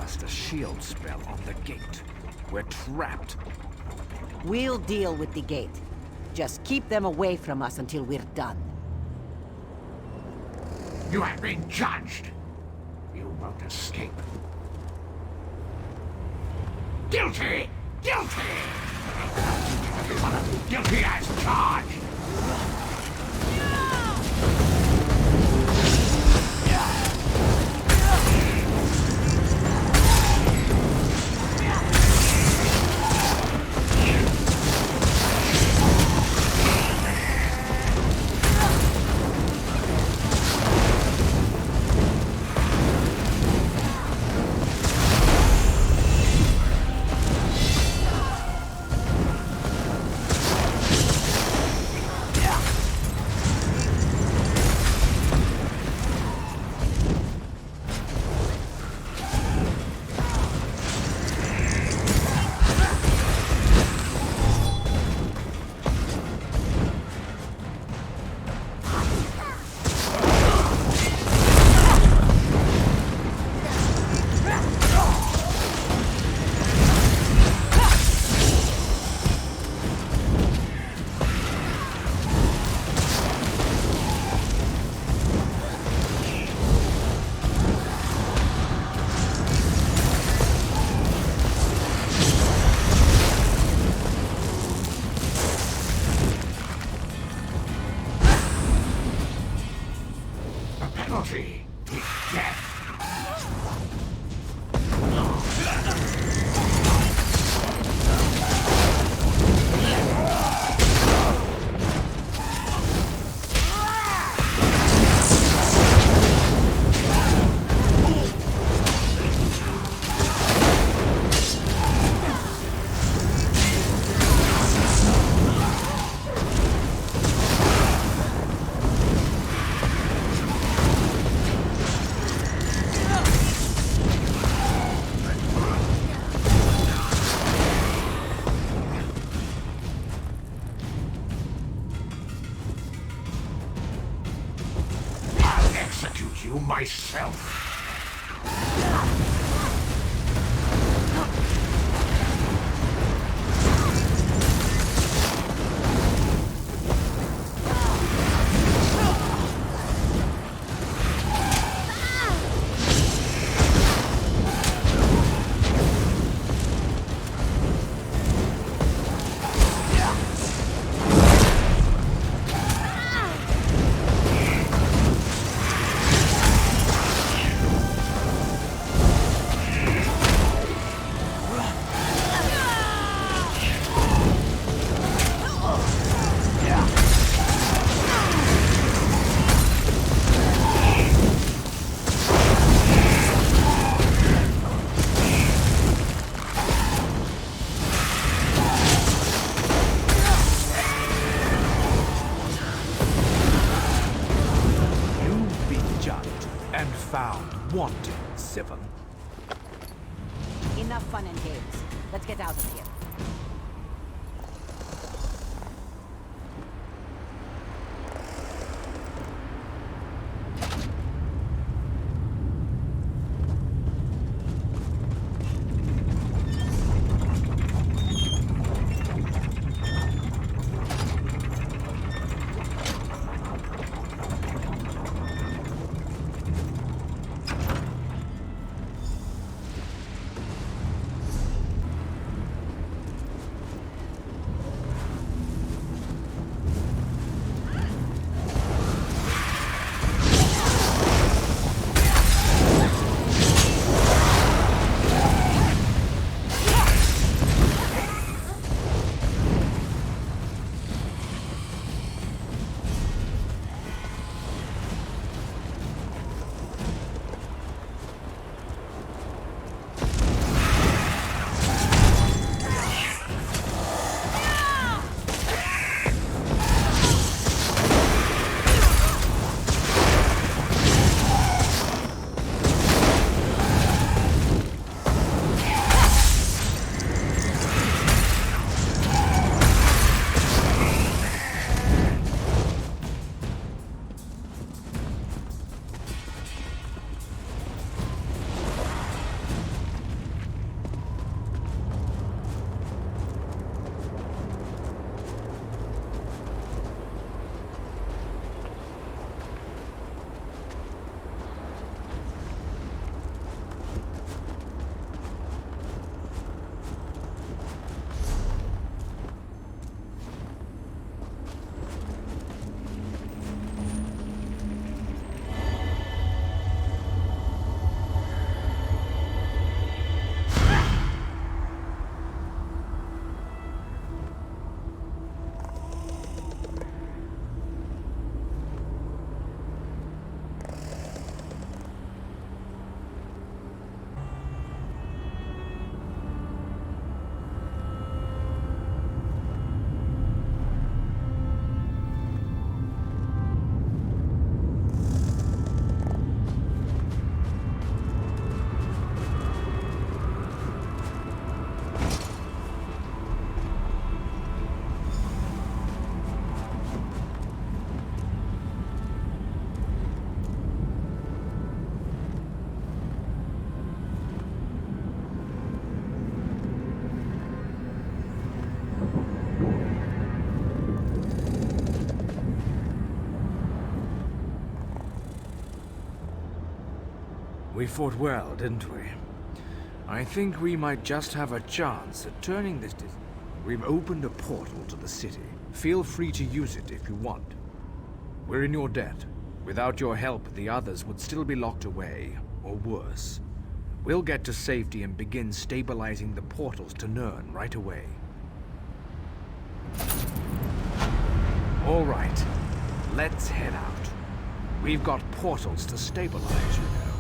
cast a shield spell on the gate. We're trapped. We'll deal with the gate. Just keep them away from us until we're done. You have been judged. You won't escape. Guilty! Guilty! Guilty as charged! Myself. Wanted, Seven. Enough fun and games. Let's get out of here. We fought well, didn't we? I think we might just have a chance at turning this... We've opened a portal to the city. Feel free to use it if you want. We're in your debt. Without your help, the others would still be locked away, or worse. We'll get to safety and begin stabilizing the portals to Nirn right away. All right, let's head out. We've got portals to stabilize, you know.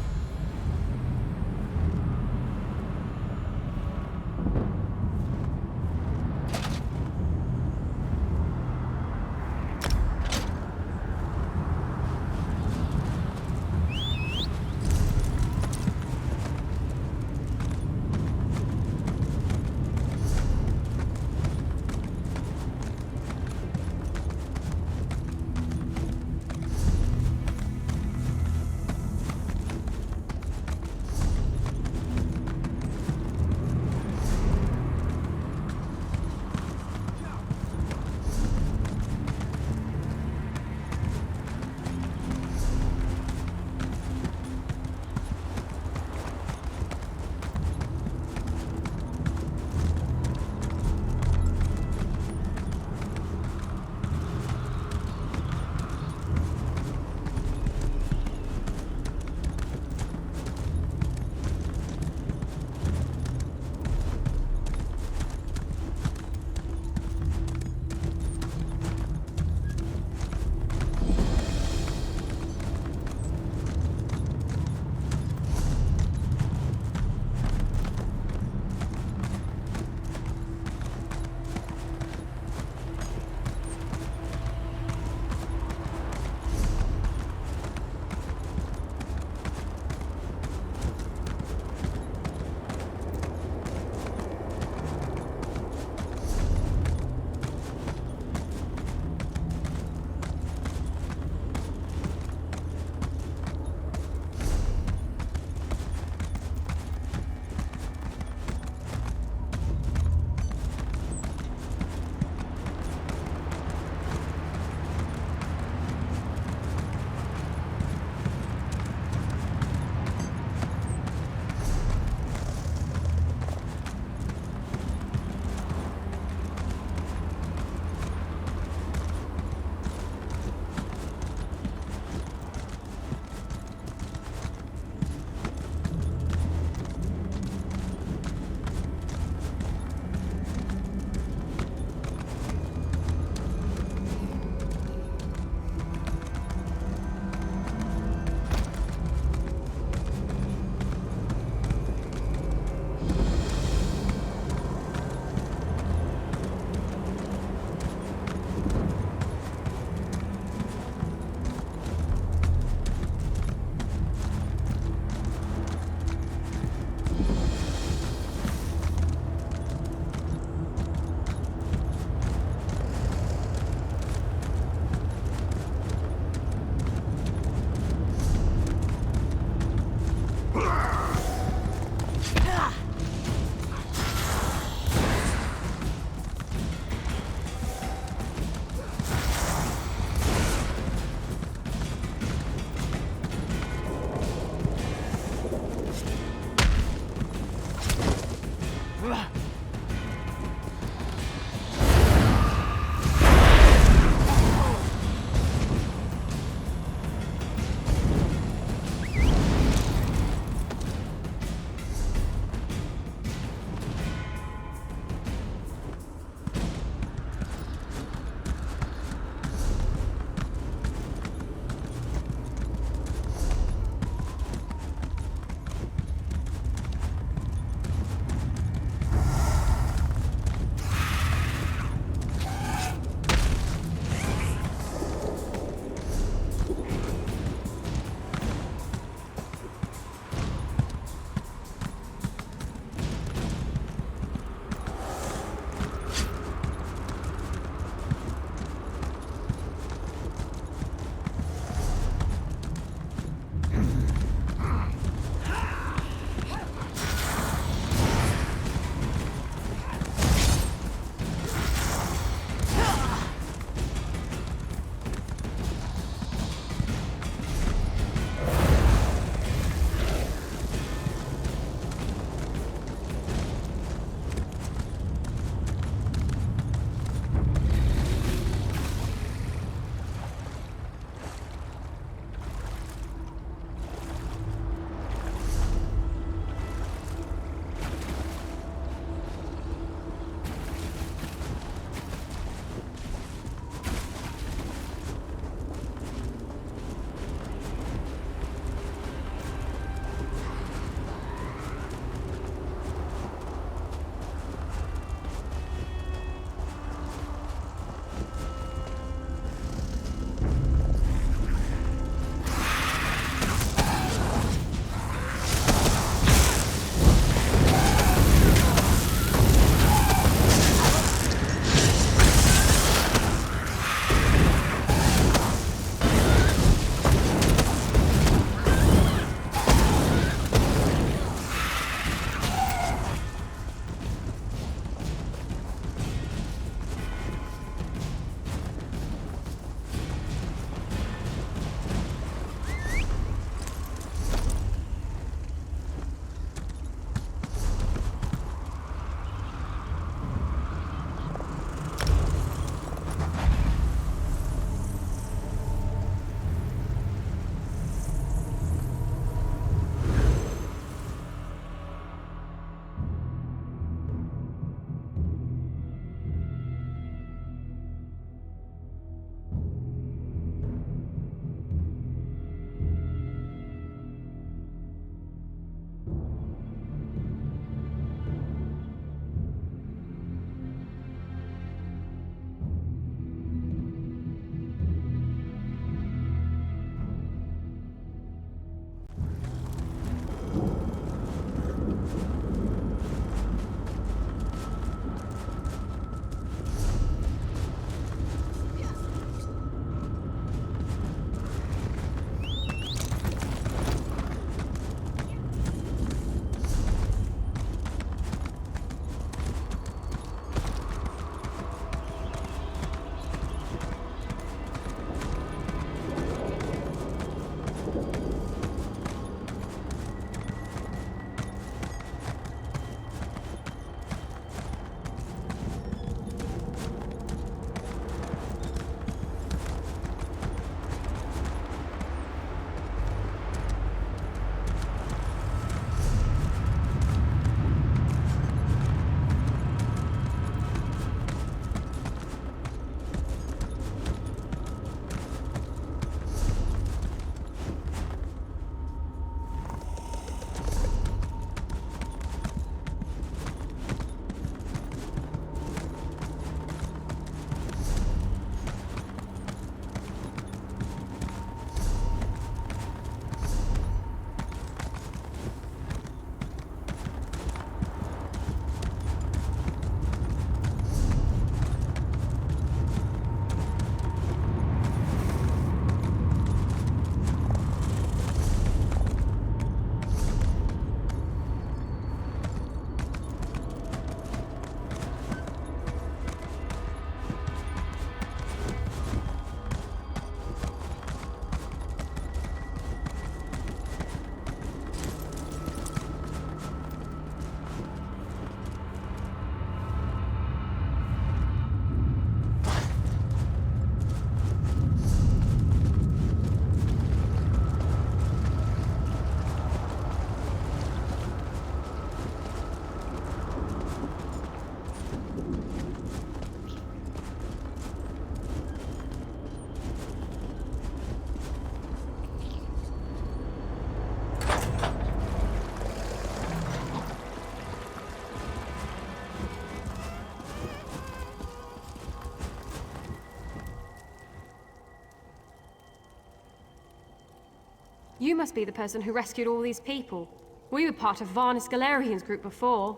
You must be the person who rescued all these people. We were part of Varnus Galerian's group before.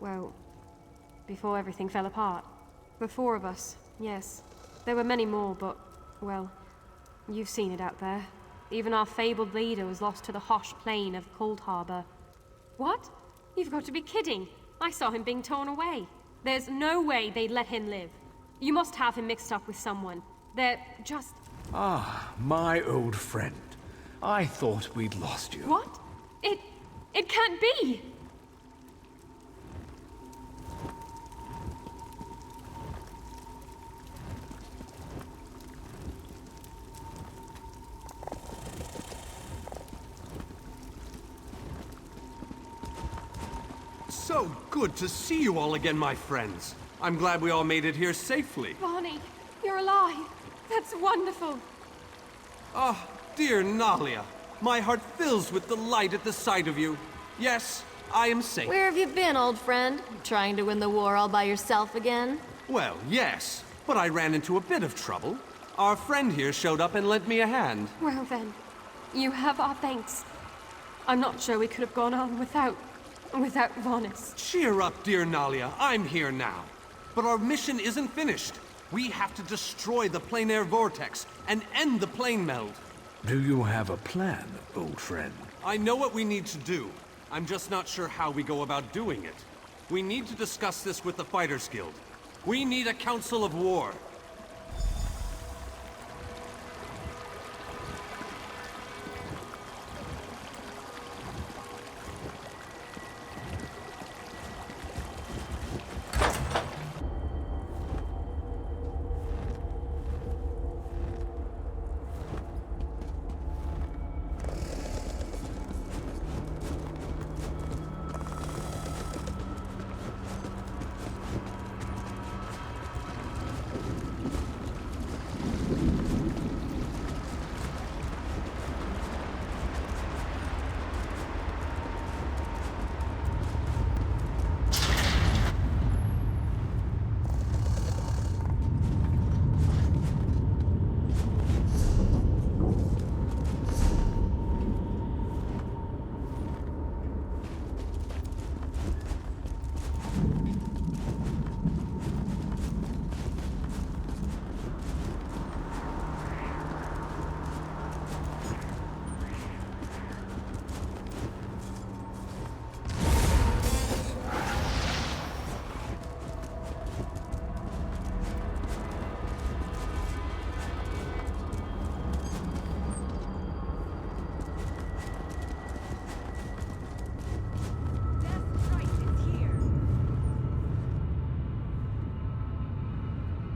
Well, before everything fell apart. The four of us, yes. There were many more, but, well, you've seen it out there. Even our fabled leader was lost to the Hosh plain of Cold Harbor. What? You've got to be kidding. I saw him being torn away. There's no way they'd let him live. You must have him mixed up with someone. They're just... Ah, my old friend. I thought we'd lost you. What? It can't be! So good to see you all again, my friends. I'm glad we all made it here safely. Barney, you're alive. That's wonderful. Ah, dear Nalia, my heart fills with delight at the sight of you. Yes, I am safe. Where have you been, old friend? Trying to win the war all by yourself again? Well, yes, but I ran into a bit of trouble. Our friend here showed up and lent me a hand. Well then, you have our thanks. I'm not sure we could have gone on without Varnus. Cheer up, dear Nalia. I'm here now. But our mission isn't finished. We have to destroy the plein air vortex and end the plane meld. Do you have a plan, old friend? I know what we need to do. I'm just not sure how we go about doing it. We need to discuss this with the Fighters Guild. We need a council of war.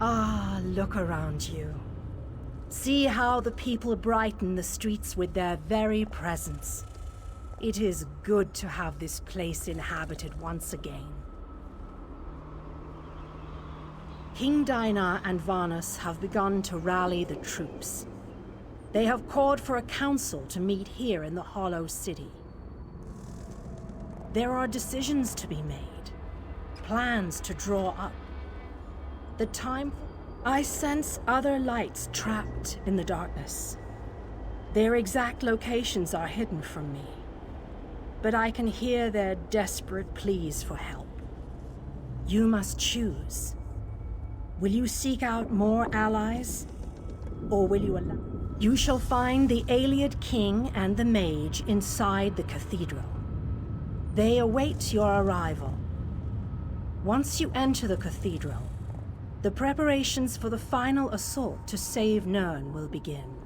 Ah, look around you. See how the people brighten the streets with their very presence. It is good to have this place inhabited once again. King Dinar and Varnus have begun to rally the troops. They have called for a council to meet here in the Hollow City. There are decisions to be made, plans to draw up. The time... I sense other lights trapped in the darkness. Their exact locations are hidden from me, but I can hear their desperate pleas for help. You must choose. Will you seek out more allies, or will you allow... You shall find the Ayleid King and the Mage inside the cathedral. They await your arrival. Once you enter the cathedral, the preparations for the final assault to save Nirn will begin.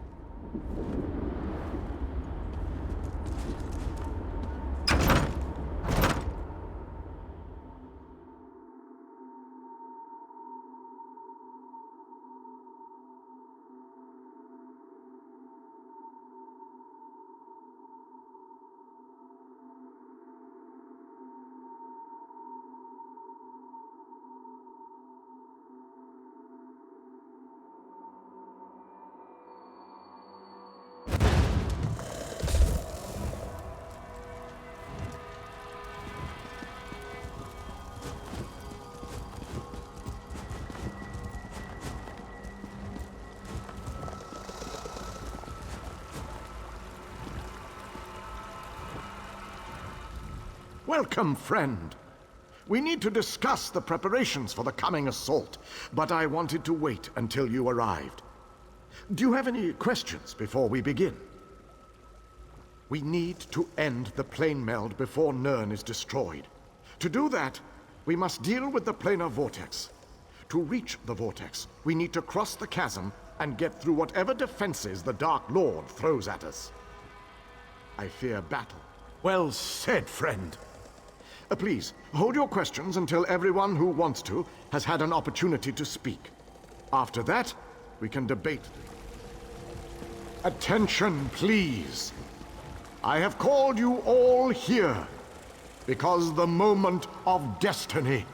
Welcome, friend. We need to discuss the preparations for the coming assault, but I wanted to wait until you arrived. Do you have any questions before we begin? We need to end the plane meld before Nirn is destroyed. To do that, we must deal with the planar vortex. To reach the vortex, we need to cross the chasm and get through whatever defenses the Dark Lord throws at us. I fear battle. Well said, friend. Please, hold your questions until everyone who wants to has had an opportunity to speak. After that, we can debate. Attention, please. I have called you all here because the moment of destiny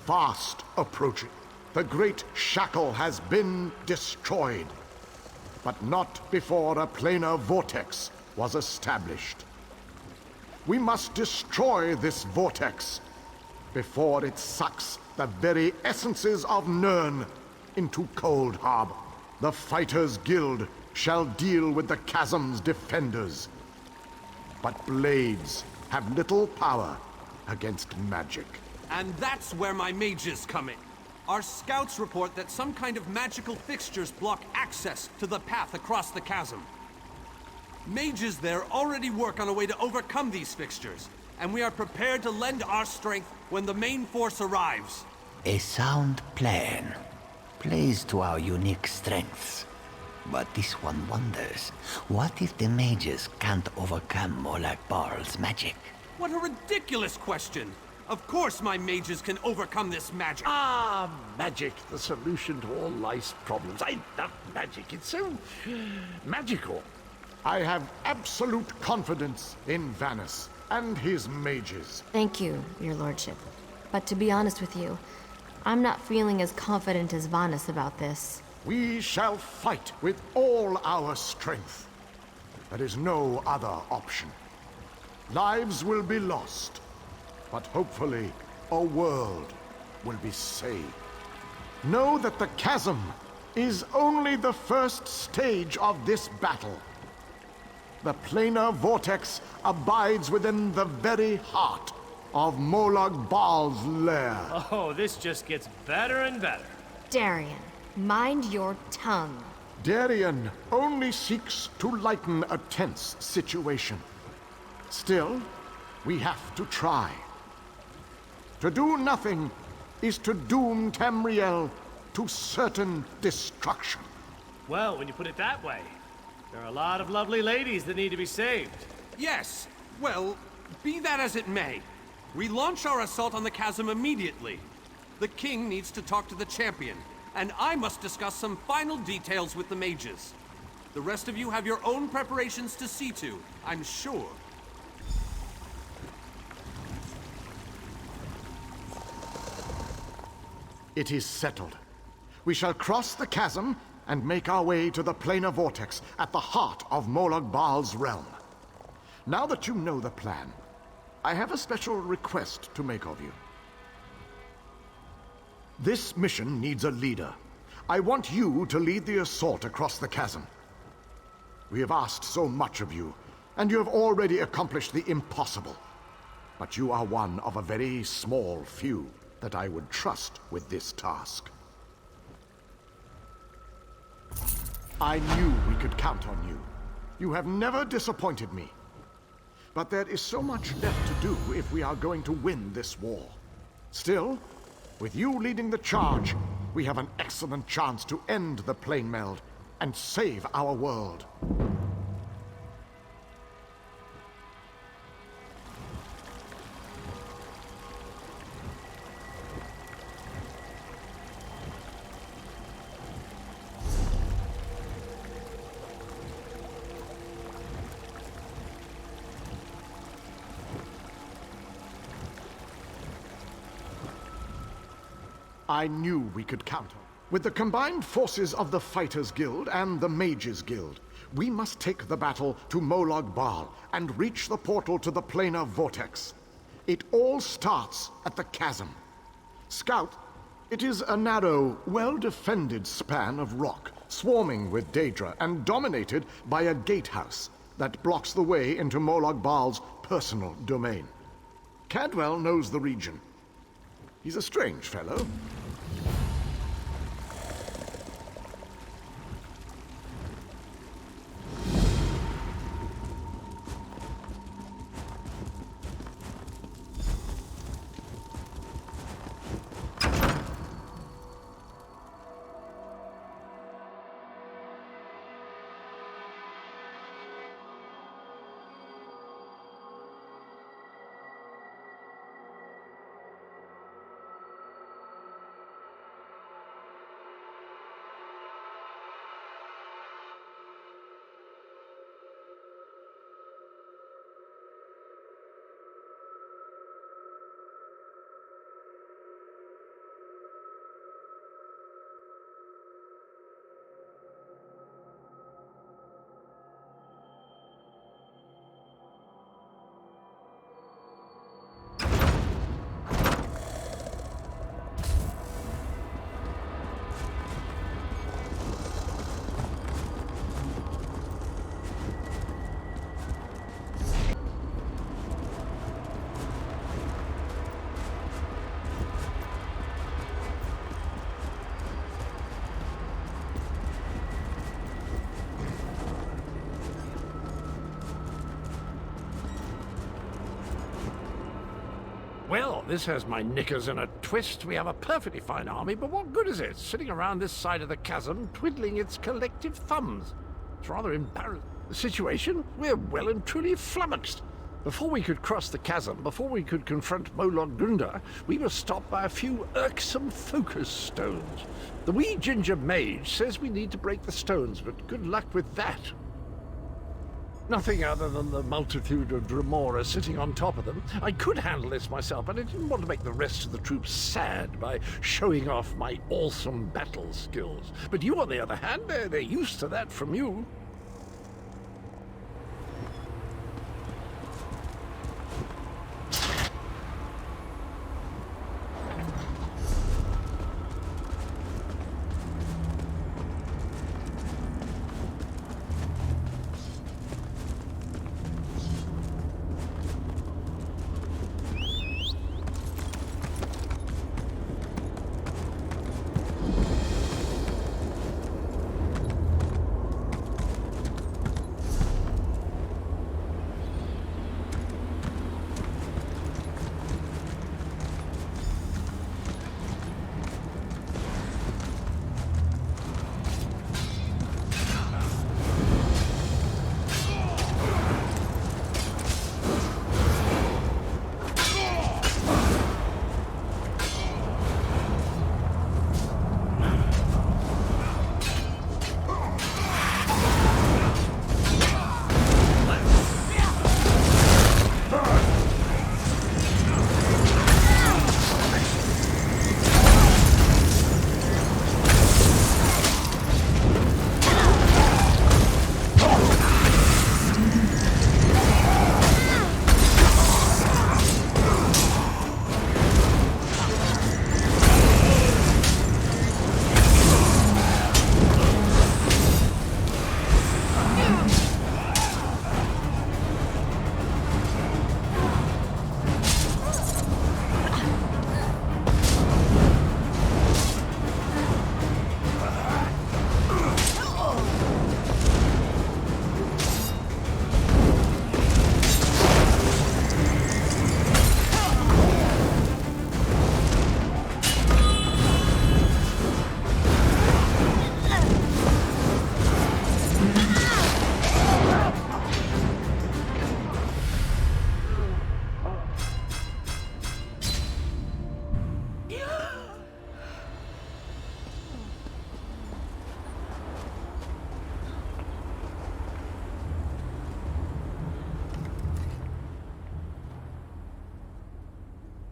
fast approaching. The great shackle has been destroyed, but not before a planar vortex was established. We must destroy this vortex before it sucks the very essences of Nirn into Cold Harbor. The Fighters Guild shall deal with the chasm's defenders, but blades have little power against magic. And that's where my mages come in. Our scouts report that some kind of magical fixtures block access to the path across the chasm. Mages there already work on a way to overcome these fixtures, and we are prepared to lend our strength when the main force arrives. A sound plan. Plays to our unique strengths. But this one wonders, what if the mages can't overcome Molog Bal's magic? What a ridiculous question! Of course my mages can overcome this magic. Ah, magic, the solution to all life's problems. I love magic. It's so magical. I have absolute confidence in Vanus and his mages. Thank you, your lordship. But to be honest with you, I'm not feeling as confident as Vanus about this. We shall fight with all our strength. There is no other option. Lives will be lost, but hopefully a world will be saved. Know that the chasm is only the first stage of this battle. The planar vortex abides within the very heart of Molog Bal's lair. Oh, this just gets better and better. Darian, mind your tongue. Darian only seeks to lighten a tense situation. Still, we have to try. To do nothing is to doom Tamrielé to certain destruction. Well, when you put it that way, there are a lot of lovely ladies that need to be saved. Yes, well, be that as it may. We launch our assault on the chasm immediately. The king needs to talk to the champion, and I must discuss some final details with the mages. The rest of you have your own preparations to see to, I'm sure. It is settled. We shall cross the chasm and make our way to the planar vortex at the heart of Molog Bal's realm. Now that you know the plan, I have a special request to make of you. This mission needs a leader. I want you to lead the assault across the chasm. We have asked so much of you, and you have already accomplished the impossible. But you are one of a very small few that I would trust with this task. I knew we could count on you. You have never disappointed me. But there is so much left to do if we are going to win this war. Still, with you leading the charge, we have an excellent chance to end the plane meld and save our world. I knew we could count on. With the combined forces of the Fighters Guild and the Mages Guild, we must take the battle to Molog Bal and reach the portal to the planar vortex. It all starts at the chasm. Scout, it is a narrow, well-defended span of rock, swarming with Daedra and dominated by a gatehouse that blocks the way into Molog Bal's personal domain. Cadwell knows the region. He's a strange fellow. Well, this has my knickers in a twist. We have a perfectly fine army, but what good is it, sitting around this side of the chasm, twiddling its collective thumbs? It's rather embarrassing. The situation? We're well and truly flummoxed. Before we could cross the chasm, before we could confront Molog Gunda, we were stopped by a few irksome focus stones. The wee ginger mage says we need to break the stones, but good luck with that. Nothing other than the multitude of Dremora sitting on top of them. I could handle this myself, but I didn't want to make the rest of the troops sad by showing off my awesome battle skills. But you, on the other hand, they're used to that from you.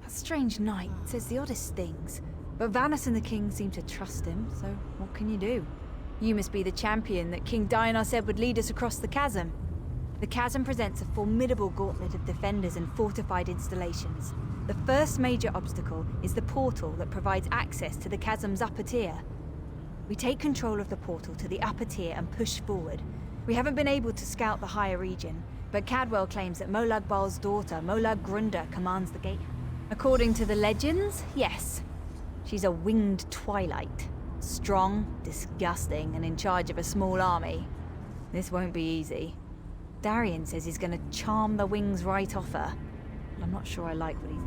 Strange knight says the oddest things, but Vanus and the king seem to trust him, so what can you do? You must be the champion that King Dinar said would lead us across the chasm. The chasm presents a formidable gauntlet of defenders and fortified installations. The first major obstacle is the portal that provides access to the chasm's upper tier. We take control of the portal to the upper tier and push forward. We haven't been able to scout the higher region, but Cadwell claims that Molog Bal's daughter, Molog Grunda, commands the gate. According to the legends, yes. She's a winged twilight. Strong, disgusting, and in charge of a small army. This won't be easy. Darian says he's gonna charm the wings right off her. But I'm not sure I like what he's...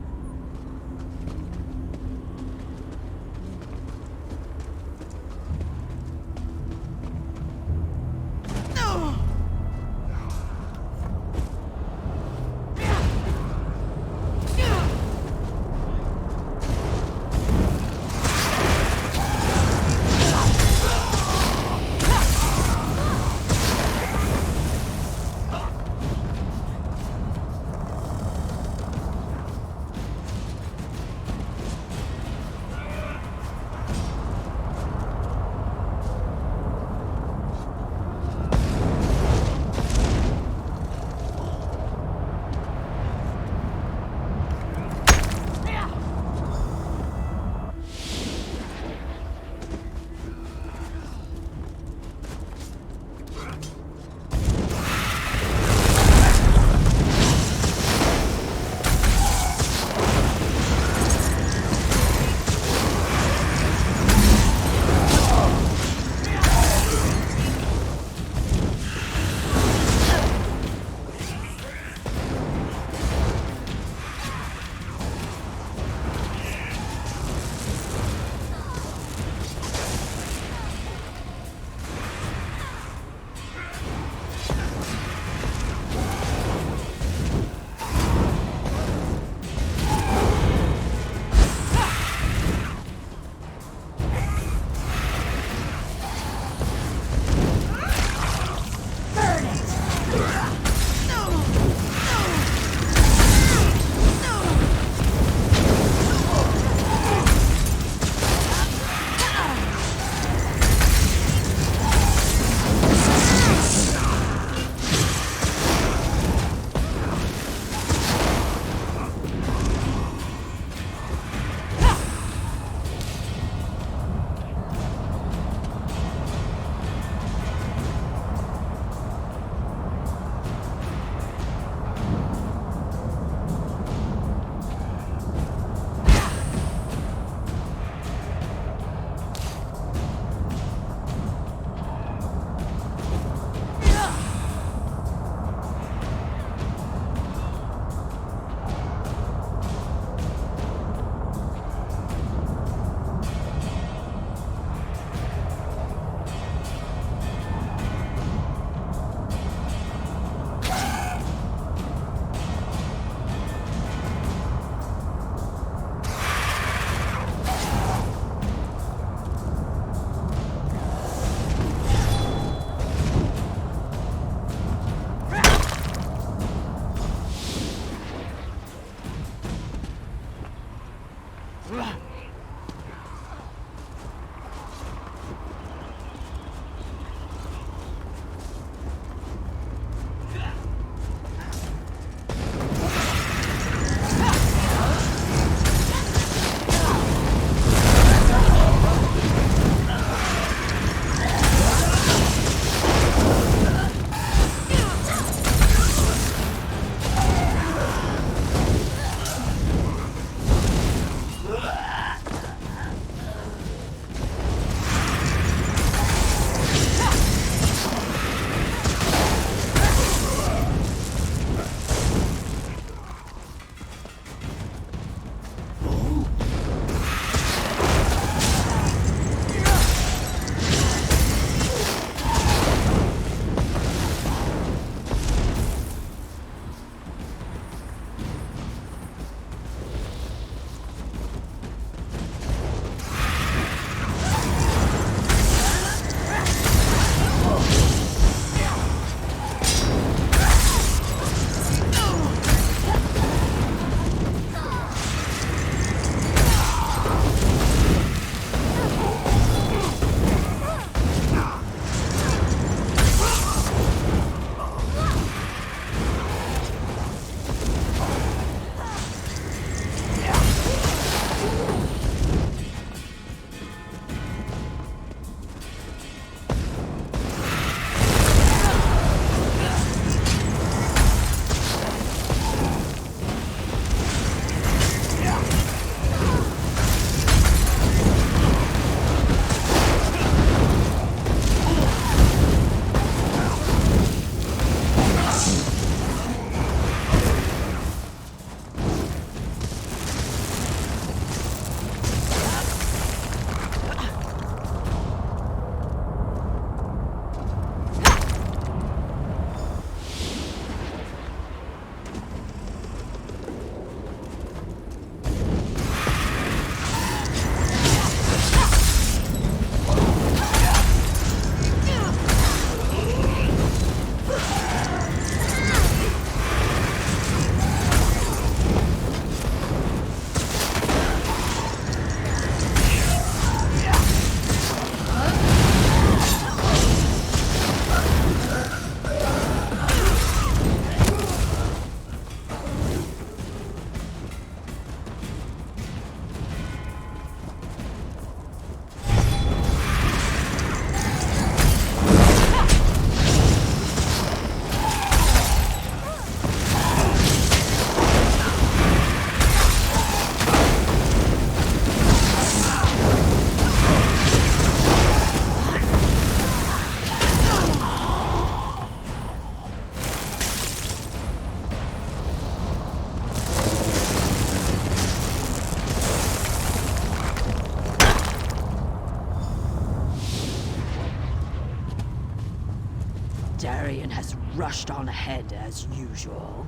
rushed on ahead as usual.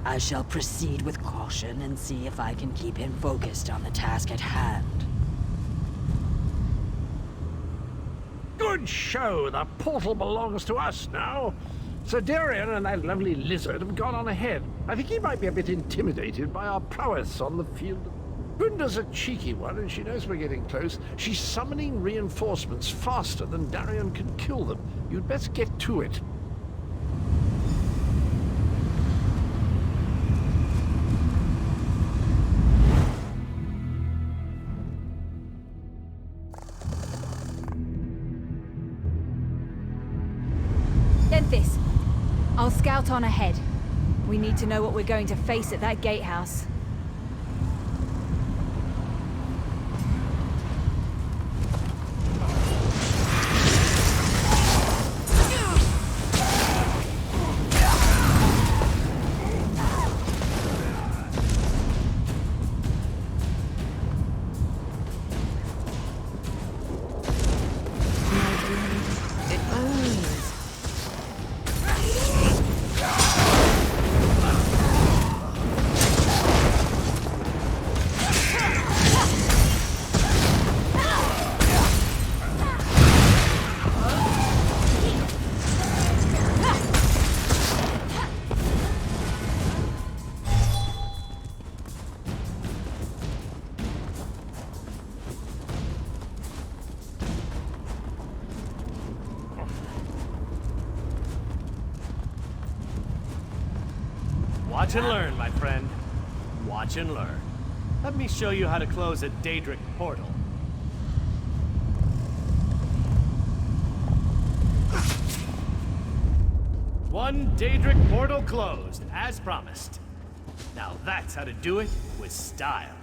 I shall proceed with caution and see if I can keep him focused on the task at hand. Good show! The portal belongs to us now. Sir Darian and that lovely lizard have gone on ahead. I think he might be a bit intimidated by our prowess on the field. Gunda's a cheeky one, and she knows we're getting close. She's summoning reinforcements faster than Darian can kill them. You'd best get to it. Denthis, I'll scout on ahead. We need to know what we're going to face at that gatehouse. Watch and learn, my friend. Watch and learn. Let me show you how to close a Daedric portal. One Daedric portal closed, as promised. Now that's how to do it with style.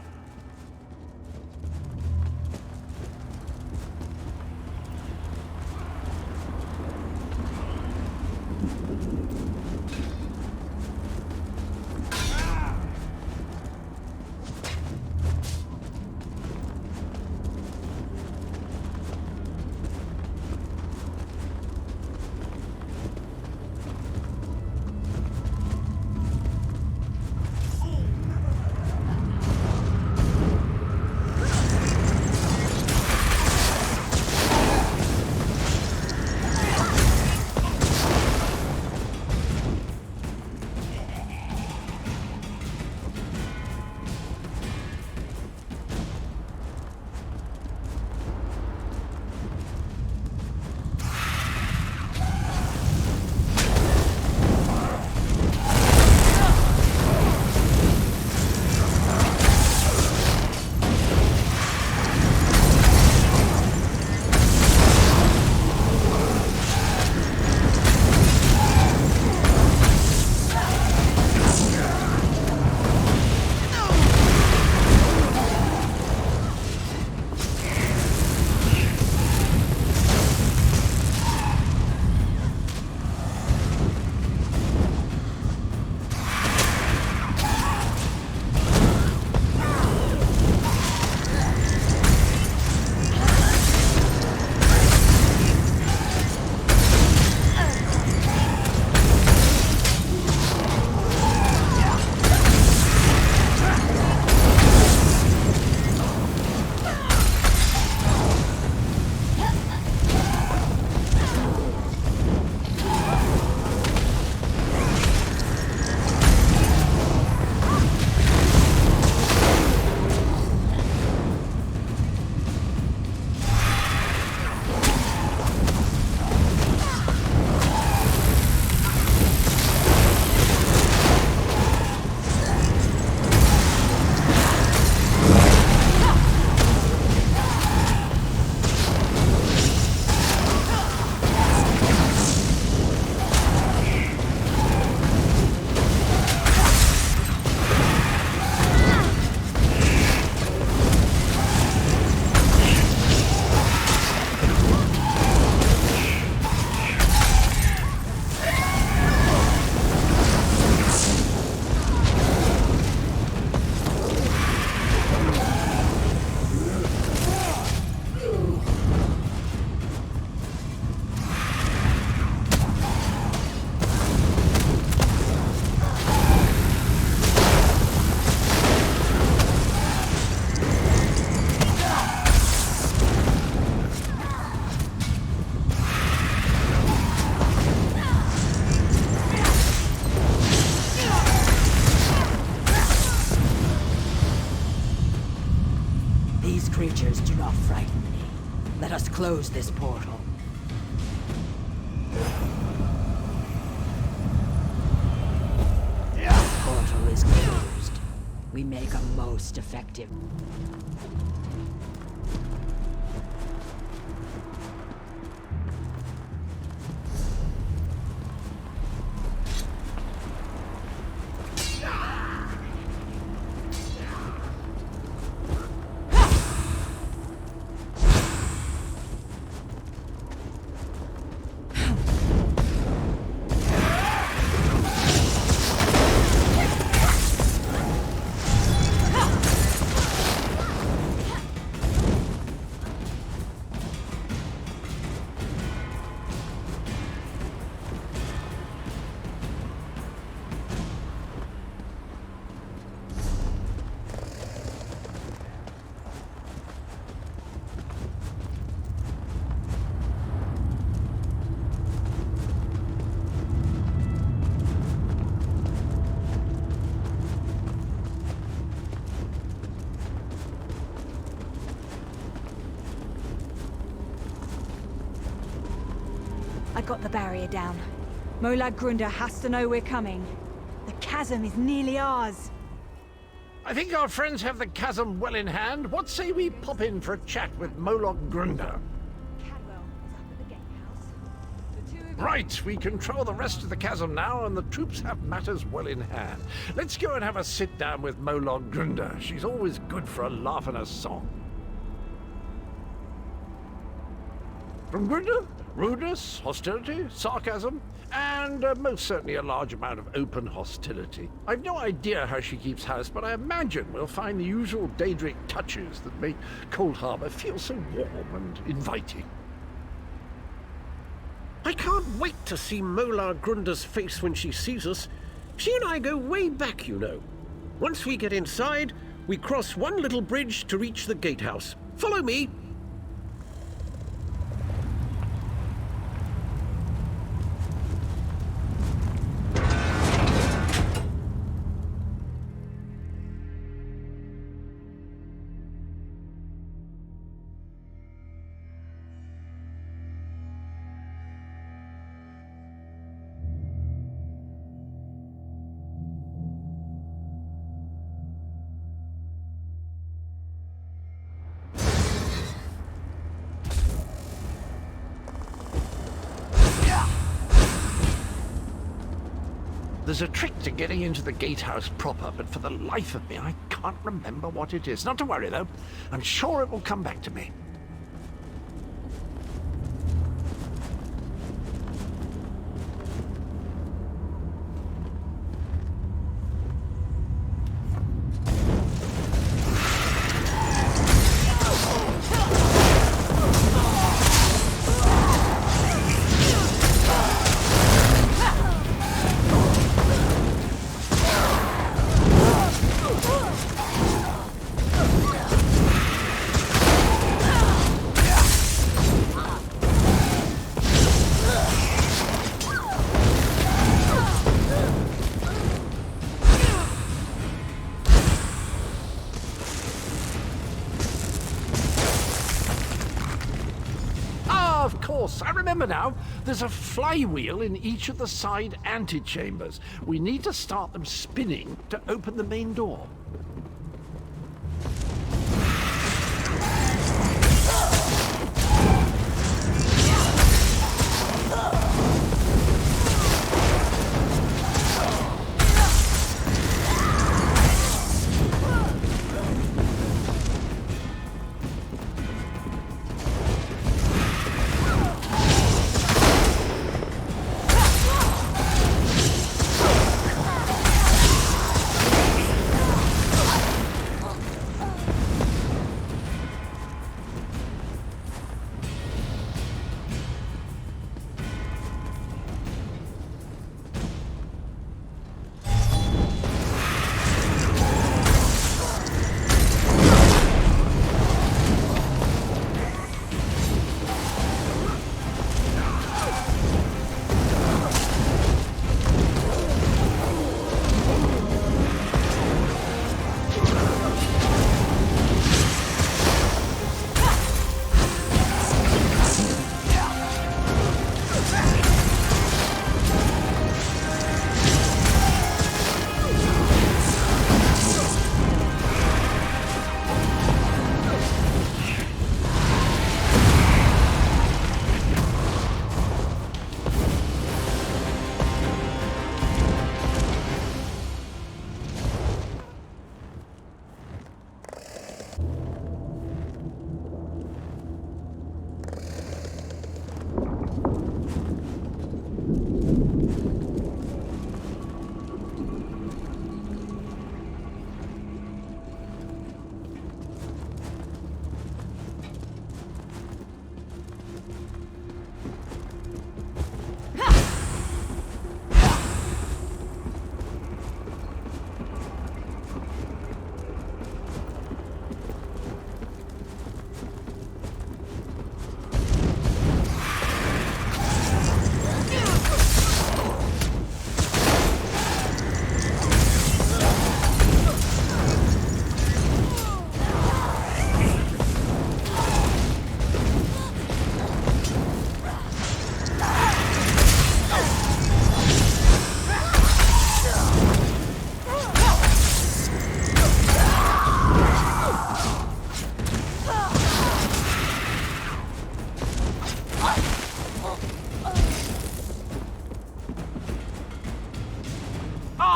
creatures do not frighten me. Let us close this portal. The portal is closed. We make a most effective... I got the barrier down. Molag Grunder has to know we're coming. The chasm is nearly ours. I think our friends have the chasm well in hand. What say we pop in for a chat with Molog Grunder? Cadwell is up at the gatehouse. The two of you... Right, we control the rest of the chasm now, and the troops have matters well in hand. Let's go and have a sit down with Molog Grunder. She's always good for a laugh and a song. From Grunder, rudeness, hostility, sarcasm, and most certainly a large amount of open hostility. I've no idea how she keeps house, but I imagine we'll find the usual Daedric touches that make Cold Harbor feel so warm and inviting. I can't wait to see Molag Grunder's face when she sees us. She and I go way back, you know. Once we get inside, we cross one little bridge to reach the gatehouse. Follow me. There's a trick to getting into the gatehouse proper, but for the life of me, I can't remember what it is. Not to worry, though. I'm sure it will come back to me. I remember now. There's a flywheel in each of the side antechambers. We need to start them spinning to open the main door.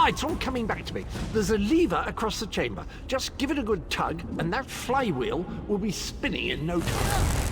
it's all coming back to me. There's a lever across the chamber. Just give it a good tug, and that flywheel will be spinning in no time.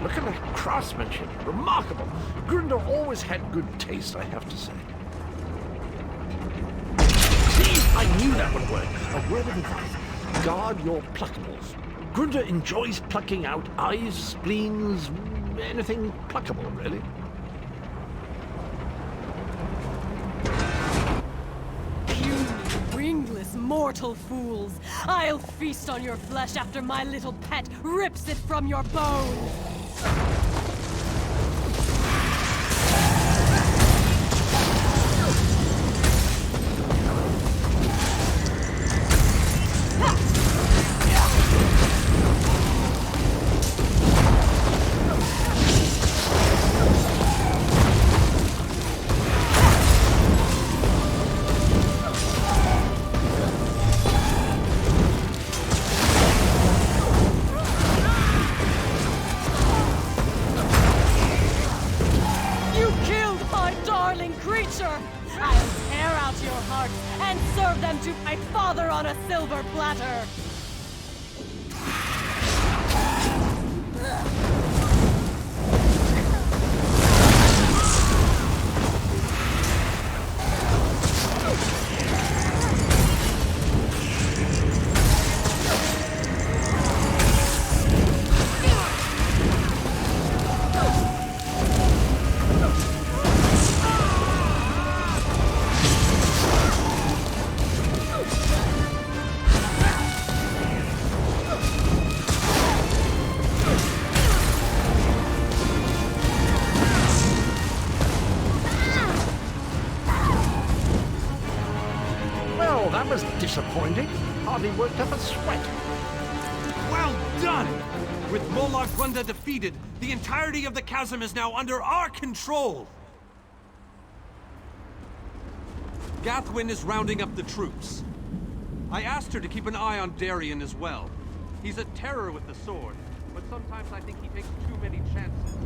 Look at that craftsmanship. Remarkable. Grunder always had good taste, I have to say. See, I knew that would work. A word of advice. Guard your pluckables. Grunder enjoys plucking out eyes, spleens, anything pluckable, really. Wingless mortal fools! I'll feast on your flesh after my little pet rips it from your bones! Disappointing. Hardly worked up a sweat. Well done! With Molog Balу defeated, the entirety of the chasm is now under our control! Gathwin is rounding up the troops. I asked her to keep an eye on Darien as well. He's a terror with the sword, but sometimes I think he takes too many chances.